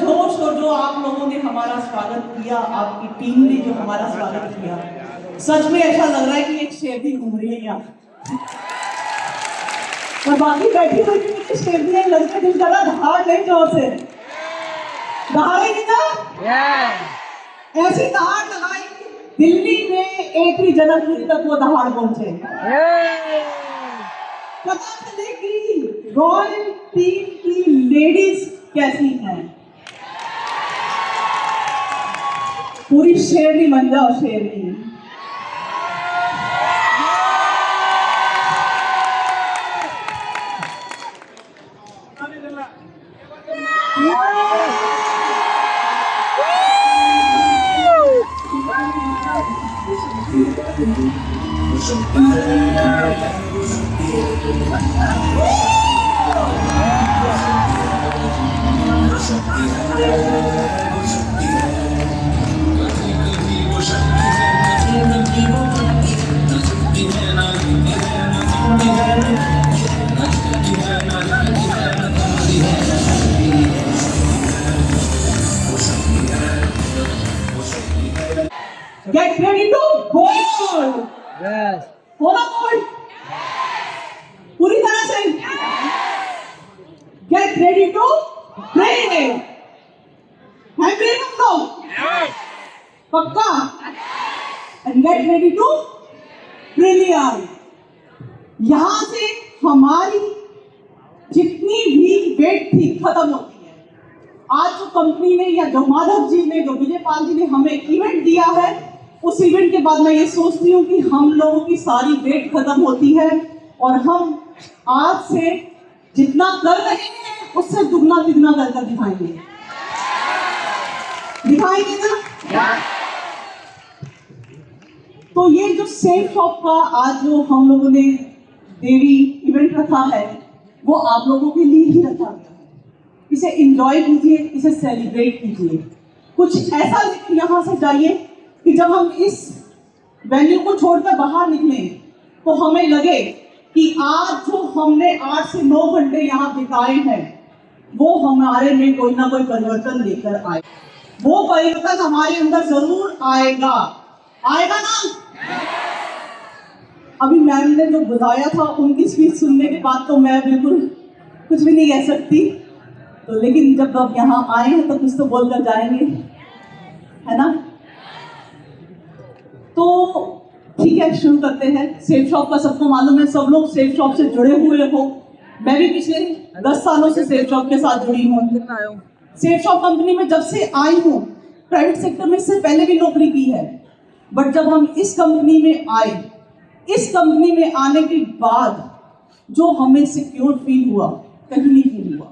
जोश और जो आप लोगों ने हमारा स्वागत किया, आपकी टीम ने जो हमारा स्वागत किया, सच में ऐसा लग रहा है कि एक शेरनी घूम रही है यहाँ। और बाकी बैठी हुई भी मुझे शेरनियां लगते, दिल कर रहा दहाड़ नहीं जोर से, दहाड़ेगी ना? ऐसी दहाड़ लगाई दिल्ली में 1 जनवरी तक वो दहाड़ पहुंचे। पता चले कि रॉयल टीम की लेडीज कैसी हैं। पूरी शेरनी बन जाओ, शेरनी। Get ready to goal. Yes. बोलो गोल पूरी तरह से। Get ready to play. है प्ले हम लोग? Yes. पक्का? And get ready to brilliant. यहाँ से हमारी जितनी भी वेट थी खत्म होती है। आज जो कंपनी ने या जो माधव जी ने, जो विजय पाल जी ने हमें इवेंट दिया है, उस इवेंट के बाद मैं ये सोचती हूँ कि हम लोगों की सारी वेट खत्म होती है और हम आज से जितना कर रहे हैं उससे दुगना तिगना कर दिखाएंगे। दिखाएंगे ना? तो ये जो सेफ शॉप का आज जो हम लोगों ने देवी इवेंट रखा है, वो आप लोगों के लिए ही रखा है। इसे एंजॉय कीजिए, इसे सेलिब्रेट कीजिए। कुछ ऐसा यहाँ से जाइए कि जब हम इस वेन्यू को छोड़कर बाहर निकलें तो हमें लगे कि आज जो हमने 8 से 9 घंटे यहाँ बिताए हैं वो हमारे में कोई ना कोई परिवर्तन लेकर आए। वो परिवर्तन हमारे अंदर जरूर आएगा। आएगा ना? अभी मैम ने जो बताया था उनकी स्पीच सुनने के बाद तो मैं बिल्कुल कुछ भी नहीं कह सकती, तो लेकिन जब आप यहाँ आए हैं तो कुछ तो बोलकर जाएंगे, है ना? तो ठीक है, शुरू करते हैं। सेफ शॉप का सबको मालूम है, सब लोग सेफ शॉप से जुड़े हुए हो। मैं भी पिछले 10 सालों से सेफ शॉप के साथ जुड़ी हूँ। सेफ शॉप कंपनी में जब से आई हूँ, प्राइवेट सेक्टर में इससे पहले भी नौकरी की है, बट जब हम इस कंपनी में आए, इस कंपनी में आने के बाद जो हमें सिक्योर फील हुआ, कहीं नहीं फील हुआ,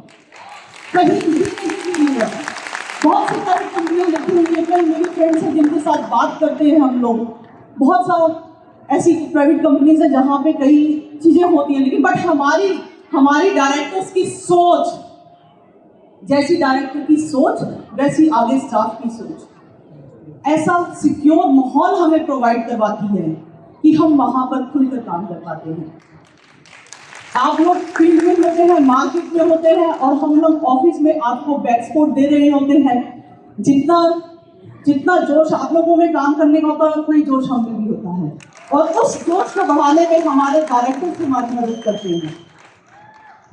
कहीं भी नहीं फील हुआ। बहुत सी सारी कंपनियां लगी हुई है, कई मेरी फ्रेंड्स हैं जिनके साथ बात करते हैं हम लोग। बहुत सारी ऐसी प्राइवेट कंपनीज है जहाँ पे कई चीजें होती हैं, लेकिन बट हमारी डायरेक्टर्स की सोच, जैसी डायरेक्टर की सोच वैसी आगे स्टाफ की सोच, ऐसा सिक्योर माहौल हमें प्रोवाइड करवाती है कि हम वहां पर खुलकर काम कर पाते हैं। आप लोग फील्ड में होते हैं, मार्केट में होते हैं, और हम लोग ऑफिस में आपको बैक सपोर्ट दे रहे होते हैं। जितना जोश आप लोगों में काम करने का होता है, उतना ही जोश हम में भी होता है, और उस जोश को बढ़ाने में हमारे डायरेक्टर्स हमारी मदद करते हैं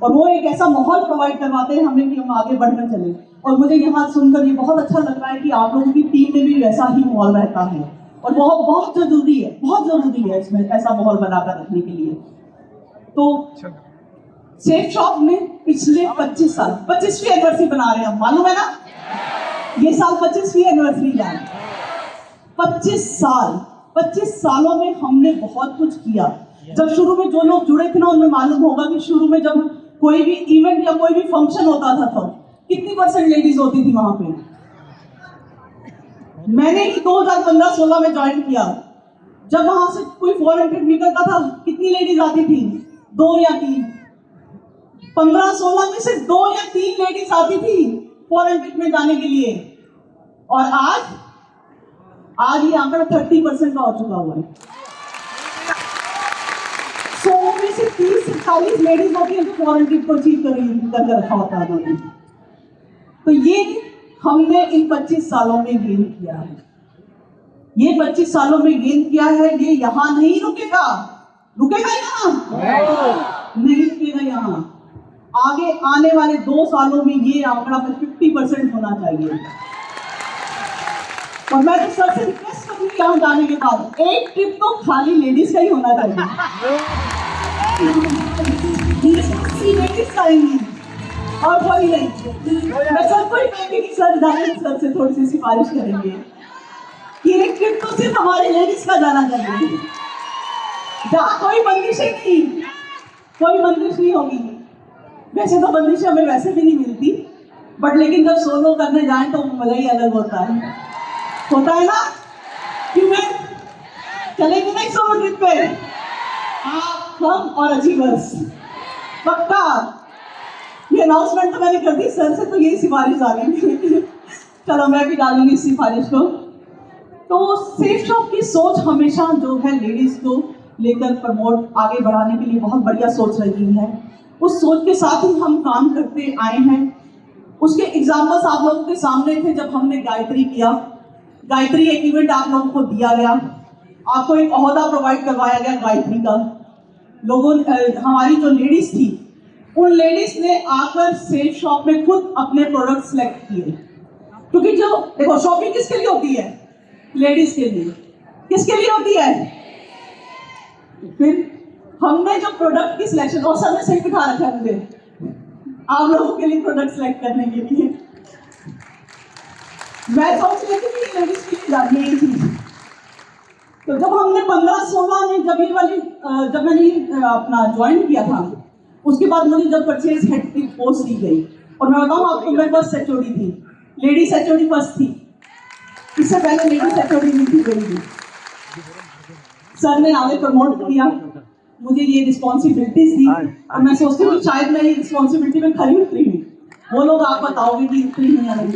और वो एक ऐसा माहौल प्रोवाइड करवाते हैं हमें कि हम आगे बढ़कर चले। और मुझे यहाँ सुनकर ये बहुत अच्छा लग रहा है कि आप लोगों की टीम में भी वैसा ही माहौल रहता है, और बहुत बहुत जरूरी है, बहुत जरूरी है इसमें ऐसा माहौल बनाकर रखने के लिए। तो सेफ शॉप में पिछले 25 साल 25वीं एनिवर्सरी बना रहे हैं हम, मालूम है ना? ये साल 25वीं एनिवर्सरी है। 25 सालों में हमने बहुत कुछ किया। जब शुरू में जो लोग जुड़े थे ना, उन्हें मालूम होगा कि शुरू में जब कोई भी इवेंट या कोई भी फंक्शन होता था तो कितनी % लेडीज होती थी वहां पे। मैंने ही 2015-16 में ज्वाइन किया। जब वहां से कोई फॉरेन ट्रिप निकलता था, कितनी लेडीज आती थी? 2 या 3। 15-16 में से 2 या 3 लेडीज आती थी फॉरेन ट्रिप में जाने के लिए, और आज ये आंकड़ा 30% का हो चुका हुआ है। 100 में से 30 से 40 लेडीज होती है जो फॉरेन ट्रिप को अचीव कर रखा होता है उन्होंने। तो ये हमने इन 25 सालों में गेन किया है। ये 25 सालों में गेन किया है, ये यहाँ नहीं रुकेगा। रुकेगा यहाँ? नहीं रुकेगा यहाँ। आगे आने वाले 2 सालों में ये आंकड़ा 50% होना चाहिए। और मैं तो सर से रिक्वेस्ट करूंगी यहाँ जाने के बाद एक ट्रिप तो खाली लेडीज का ही होना चाहिए। लेडीज आएंगी और कोई नहीं। मैं सबको ही कहेंगे कि सर जाने सर से थोड़ी सी सिफारिश करेंगे कि एक ट्रिप तो सिर्फ हमारे लेडीज का जाना चाहिए, जहाँ कोई बंदिशें नहीं, कोई बंदिश नहीं होगी। वैसे तो बंदिशें हमें वैसे भी नहीं मिलती, बट लेकिन जब सोलो करने जाएं तो मजा ही अलग होता है ना? क्यों मैं चलेंगे ना सोलो ट्रिप पे, आप, हम और अचीवर्स, पक्का। ये अनाउंसमेंट तो मैंने कर दी सर से, तो यही सिफारिश डालेंगे। चलो मैं भी डालूंगी इस सिफारिश को। तो सेफ शॉप की सोच हमेशा जो है लेडीज को लेकर प्रमोट आगे बढ़ाने के लिए बहुत बढ़िया सोच रही है। उस सोच के साथ ही हम काम करते आए हैं। उसके एग्जाम्पल्स आप लोगों के सामने थे जब हमने गायत्री किया। गायत्री एक इवेंट आप लोगों को दिया गया, आपको एक ओहदा प्रोवाइड करवाया गया गायत्री का। लोगों हमारी जो लेडीज थी, उन लेडीज ने आकर सेफ शॉप में खुद अपने प्रोडक्ट सेलेक्ट किए। क्योंकि जो देखो शॉपिंग किसके लिए होती है? लेडीज के लिए। किसके लिए होती है? फिर हमने जो प्रोडक्ट की सिलेक्शन, और सर ने सही बिठा रखा है मुझे आप लोगों के लिए प्रोडक्ट सेलेक्ट करने के लिए। मैं सोच रही थी कि लेडीज के लिए जानी है चीज। तो जब हमने 15-16 में जब मैंने अपना ज्वाइन किया था, उसके बाद मुझे जब परचेज हेड की पोस्ट दी गई, और मैं बताऊं आपको, मैं फर्स्ट एचओडी थी, लेडीज एचओडी फर्स्ट थी। इससे पहले लेडीज एचओडी नहीं थी गई। सर ने आगे प्रमोट किया, मुझे ये रिस्पॉन्सिबिलिटीज दी, और मैं सोचती हूँ शायद मैं ये रिस्पॉन्सिबिलिटी में खरी उतरी हूँ। वो लोग आप बताओगे कि उतरी हुई या नहीं।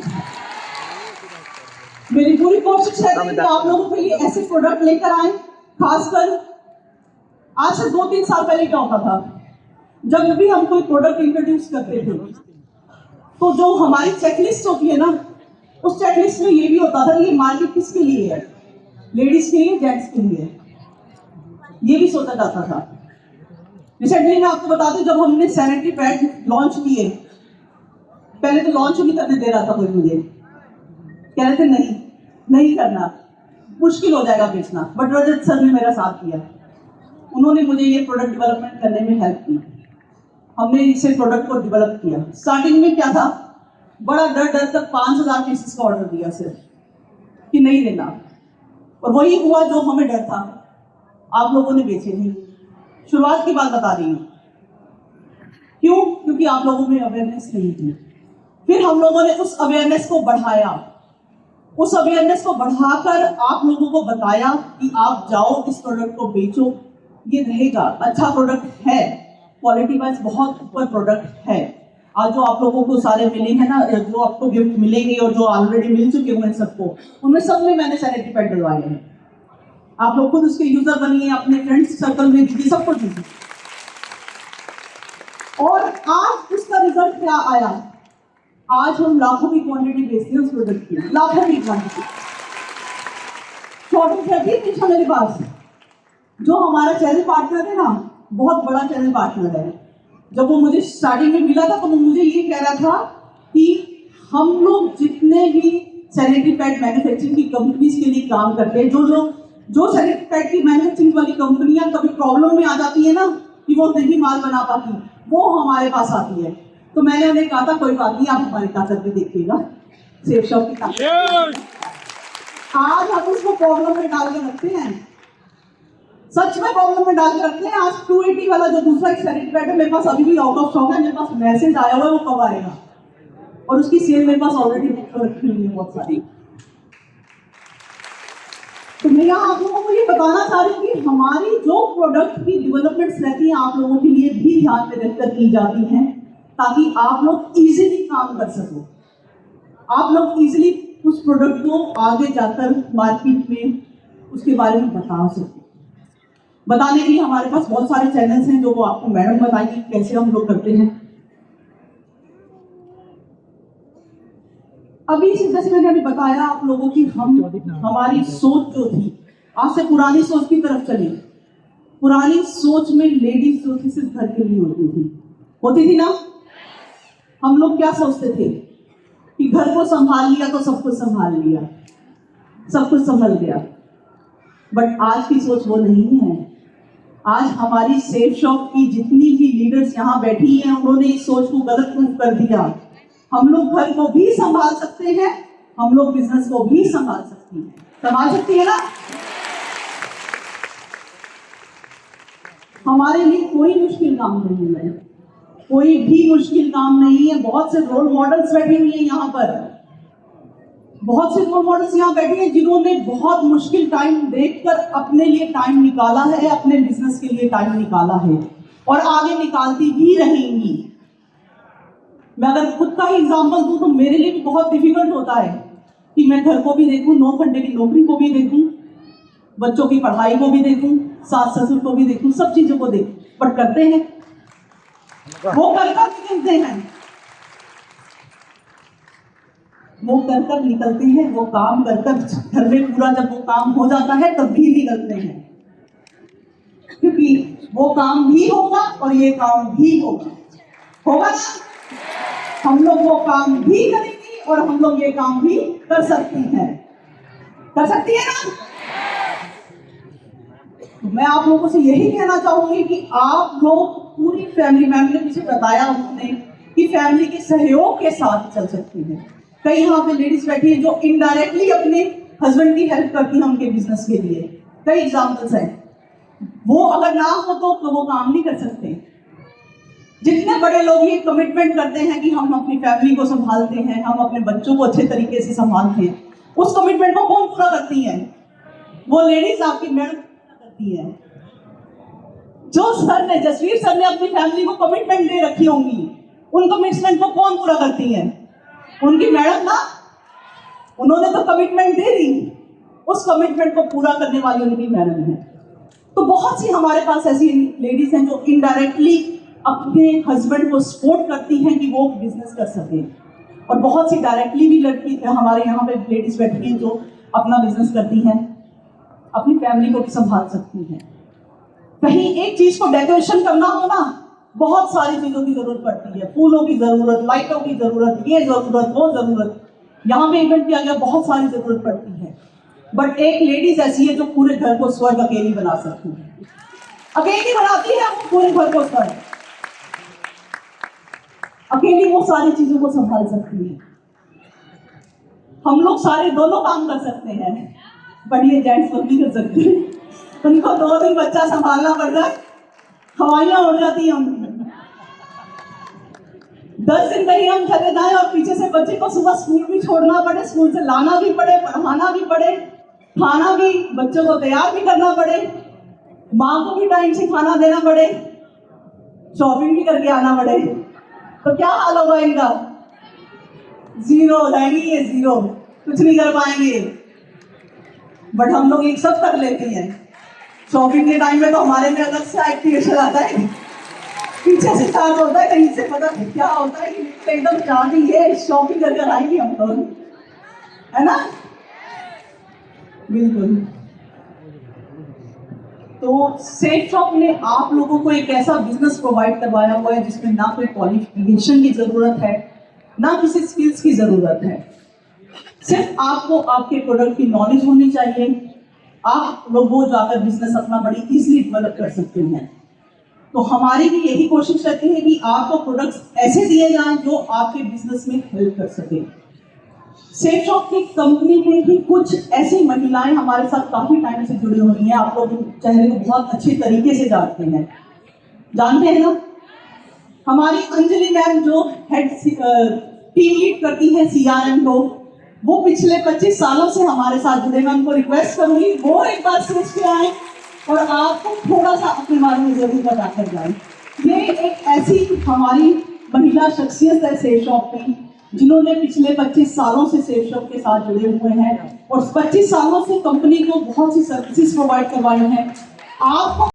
मेरी पूरी कोशिश है कि आप लोगों के लिए ऐसे प्रोडक्ट लेकर आए। खासकर आज से 2-3 साल पहले क्या होता था, जब भी हम कोई प्रोडक्ट इंट्रोड्यूस करते थे तो जो हमारी चेकलिस्ट होती है ना, उस चेकलिस्ट में ये भी होता था कि ये मार्केट किसके लिए है, लेडीज के लिए, जेंट्स के लिए, ये भी सोचा जाता था। रिसेंटली मैं आपको बता दूं, जब हमने सैनिटरी पैड लॉन्च किए, पहले तो लॉन्च नहीं करने दे रहा था कोई, मुझे कह रहे थे नहीं करना, मुश्किल हो जाएगा बेचना, बट रजत सर ने मेरा साथ दिया। उन्होंने मुझे ये प्रोडक्ट डेवलपमेंट करने में हेल्प की। हमने इसे प्रोडक्ट को डेवलप किया। स्टार्टिंग में क्या था, बड़ा डर तक 5000 पीसेस का ऑर्डर दिया सिर्फ कि नहीं लेना, और वही हुआ जो हमें डर था। आप लोगों ने बेचे नहीं। शुरुआत की बात बता रही हूँ, क्यों? क्योंकि आप लोगों में अवेयरनेस नहीं थी। फिर हम लोगों ने उस अवेयरनेस को बढ़ाया, उस अवेयरनेस को बढ़ाकर आप लोगों को बताया कि आप जाओ इस प्रोडक्ट को बेचो, ये रहेगा, अच्छा प्रोडक्ट है, क्वालिटी वाइज बहुत ऊपर प्रोडक्ट है। आज जो आप लोगों को सारे मिले हैं ना, जो आपको गिफ्ट मिलेंगे और जो ऑलरेडी मिल चुके हुए हैं सबको, उनमें सब में मैंने सैनिटरी पैड डलवाए हैं। आप लोग खुद उसके यूजर बनिए, अपने फ्रेंड्स सर्कल में दीजिए, सबको दीजिए। और आज उसका रिजल्ट क्या आया? आज हम लाखों की क्वांटिटी बेचते हैं उस प्रोडक्ट की, लाखों की क्वांटिटी। शॉर्टेज है ठीक है मेरे पास। जो हमारा चैनल पार्टनर है ना, बहुत बड़ा चैनल पार्टनर है, जब वो मुझे स्टार्टिंग में मिला था तो वो मुझे ये कह रहा था कि हम लोग जितने भी सैनिटरी पैड मैन्युफैक्चरिंग की कंपनीज के लिए काम करते हैं, जो सैनिटरी पैड की मैन्युफैक्चरिंग वाली कंपनियां कभी प्रॉब्लम में आ जाती है ना कि वो नहीं माल बना पाती, वो हमारे पास आती है। तो मैंने उन्हें कहा था कोई बात नहीं, आप हमारी ताकत भी देखिएगा, सेफ शॉप की ताकत। आज हम उसको प्रॉब्लम में डाल के रखते हैं, सच में प्रॉब्लम में डाल के रखते हैं। आज 280 वाला जो दूसरा सैनिटरी पैड है मेरे पास अभी भी आउट ऑफ स्टॉक है, मेरे पास मैसेज आया हुआ है वो कब आएगा, और उसकी सेल मेरे पास ऑलरेडी रखी हुई है बहुत सारी। तो मैं यहाँ आप लोगों को ये बताना चाह रही हूँ कि हमारी जो प्रोडक्ट की डेवलपमेंट्स रहती हैं आप लोगों के लिए भी ध्यान में रखकर की जाती हैं, ताकि आप लोग इजीली काम कर सको, आप लोग इजीली उस प्रोडक्ट को आगे जाकर मार्केट में उसके बारे में बता सको। बताने के लिए हमारे पास बहुत सारे चैनल्स हैं जो वो आपको मैडम बताएंगे कैसे हम लोग करते हैं। अभी से जैसे मैंने अभी बताया आप लोगों की हमारी सोच जो थी, आज से पुरानी सोच की तरफ चले। पुरानी सोच में लेडीज जो थी सिर्फ घर के लिए होती थी ना। हम लोग क्या सोचते थे कि घर को संभाल लिया तो सब कुछ संभाल लिया, सब कुछ संभल गया। बट आज की सोच वो नहीं है। आज हमारी सेफ शॉप की जितनी भी लीडर्स यहाँ बैठी हैं, उन्होंने इस सोच को गलत प्रूव कर दिया। हम लोग घर को भी संभाल सकते हैं, हम लोग बिजनेस को भी संभाल सकती है ना। हमारे लिए कोई मुश्किल काम नहीं है, कोई भी मुश्किल काम नहीं है। बहुत से रोल मॉडल्स बैठे हुए हैं यहाँ पर, बहुत से रोल मॉडल्स यहाँ बैठे हैं जिन्होंने बहुत मुश्किल टाइम देखकर अपने लिए टाइम निकाला है, अपने बिजनेस के लिए टाइम निकाला है और आगे निकालती भी रहेंगी। मैं अगर खुद का ही एग्जाम्पल दूं तो मेरे लिए भी बहुत डिफिकल्ट होता है कि मैं घर को भी देखूं, 9 घंटे की नौकरी को भी देखूं, बच्चों की पढ़ाई को भी देखूं, सास ससुर को भी देखूं, सब चीजों को देखूं। बट करते हैं, वो कर निकलते हैं, वो कर निकलते हैं, वो काम कर घर में पूरा जब वो काम हो जाता है तब भी निकलते हैं, क्योंकि वो काम भी होगा और ये काम भी होगा ना। हम लोग वो काम भी करेंगे और हम लोग ये काम भी कर सकती हैं ना। तो मैं आप लोगों से यही कहना चाहूंगी कि आप लोग पूरी फैमिली, मैम ने पीछे बताया उन्होंने कि फैमिली के सहयोग के साथ चल सकती है। कई यहाँ पे लेडीज बैठी है जो इनडायरेक्टली अपने हस्बैंड की हेल्प करती हैं उनके बिजनेस के लिए। कई एग्जाम्पल्स हैं। वो अगर ना हो तो वो काम नहीं कर सकते। जितने बड़े लोग ये कमिटमेंट करते हैं कि हम अपनी फैमिली को संभालते हैं, हम अपने बच्चों को अच्छे तरीके से संभालते हैं, उस कमिटमेंट को कौन पूरा करती है? वो लेडीज आपकी मैडम करती है। जो सर ने, जसवीर सर ने अपनी फैमिली को कमिटमेंट दे रखी होंगी, उन कमिटमेंट को कौन पूरा करती है? उनकी मैडम ना। उन्होंने तो कमिटमेंट दे दी, उस कमिटमेंट को पूरा करने वाली उनकी मैडम है। तो बहुत सी हमारे पास ऐसी लेडीज हैं जो इनडायरेक्टली अपने हस्बैंड को सपोर्ट करती हैं कि वो बिजनेस कर सके, और बहुत सी डायरेक्टली भी लड़की हमारे यहाँ पे लेडीज बैठी हैं जो अपना बिजनेस करती हैं, अपनी फैमिली को भी संभाल सकती हैं। कहीं एक चीज को डेकोरेशन करना हो ना, बहुत सारी चीजों की जरूरत पड़ती है, फूलों की जरूरत, लाइटों की जरूरत, ये जरूरत, वो जरूरत। यहाँ पे इवेंट किया गया, बहुत सारी जरूरत पड़ती है। बट एक लेडीज ऐसी है जो पूरे घर को स्वर्ग अकेली बना सकती है, अकेली बनाती है वो पूरे घर को स्वर्ग, अकेली वो सारी चीजों को संभाल सकती है। हम लोग सारे दोनों काम कर सकते हैं, बट ये जेंट्स लोग नहीं कर सकते। उनको 2 दिन बच्चा संभालना पड़ता है, हवाइयां उड़ जाती हैं उनकी। 10 दिन कहीं हम चले जाएं और पीछे से बच्चे को सुबह स्कूल भी छोड़ना पड़े, स्कूल से लाना भी पड़े, पढ़ाना भी पड़े, खाना भी, बच्चों को तैयार भी करना पड़े, माँ को भी टाइम से खाना देना पड़े, शॉपिंग भी करके आना पड़े, तो क्या हाल होगा इनका? जीरो हो जाएंगे, ये जीरो, कुछ नहीं कर पाएंगे। बट हम लोग एक सब कर लेते हैं। शॉपिंग के टाइम में तो हमारे में अलग से एक्टिवेशन आता है, पीछे से स्टार्ट होता है, कहीं से पता क्या होता है कि एकदम स्टार्टिंग है, शॉपिंग करके आएंगे हम लोग, है ना? बिल्कुल। तो सेफ शॉप ने आप लोगों को एक ऐसा बिजनेस प्रोवाइड करवाया हुआ है जिसमें ना कोई क्वालिफिकेशन की जरूरत है, ना किसी स्किल्स की जरूरत है। सिर्फ आपको आपके प्रोडक्ट की नॉलेज होनी चाहिए। आप लोग वो जाकर बिजनेस अपना बड़ी इजीली डेवलप कर सकते हैं। तो हमारी भी यही कोशिश रहती है कि आपको प्रोडक्ट्स ऐसे दिए जाएं जो आपके बिजनेस में हेल्प कर सके। सेफ शॉप की कंपनी में ही कुछ ऐसी महिलाएं हमारे साथ काफी टाइम से जुड़ी हुई हैं। आप लोग चेहरे को बहुत अच्छे तरीके से जानते हैं ना? हमारी अंजलि मैम जो हेड टीम लीड करती है CRM को, वो पिछले 25 सालों से हमारे साथ जुड़े। मैं उनको रिक्वेस्ट करूंगी वो एक बार स्टेज पे आए और आपको थोड़ा सा अपने बारे में जरूर बता कर जाए। ये एक ऐसी हमारी महिला शख्सियत है सेफ शॉप की, जिन्होंने पिछले 25 सालों से सेफ शॉप के साथ जुड़े हुए हैं और 25 सालों से कंपनी को बहुत सी सर्विसेज प्रोवाइड करवाई हैं। आपको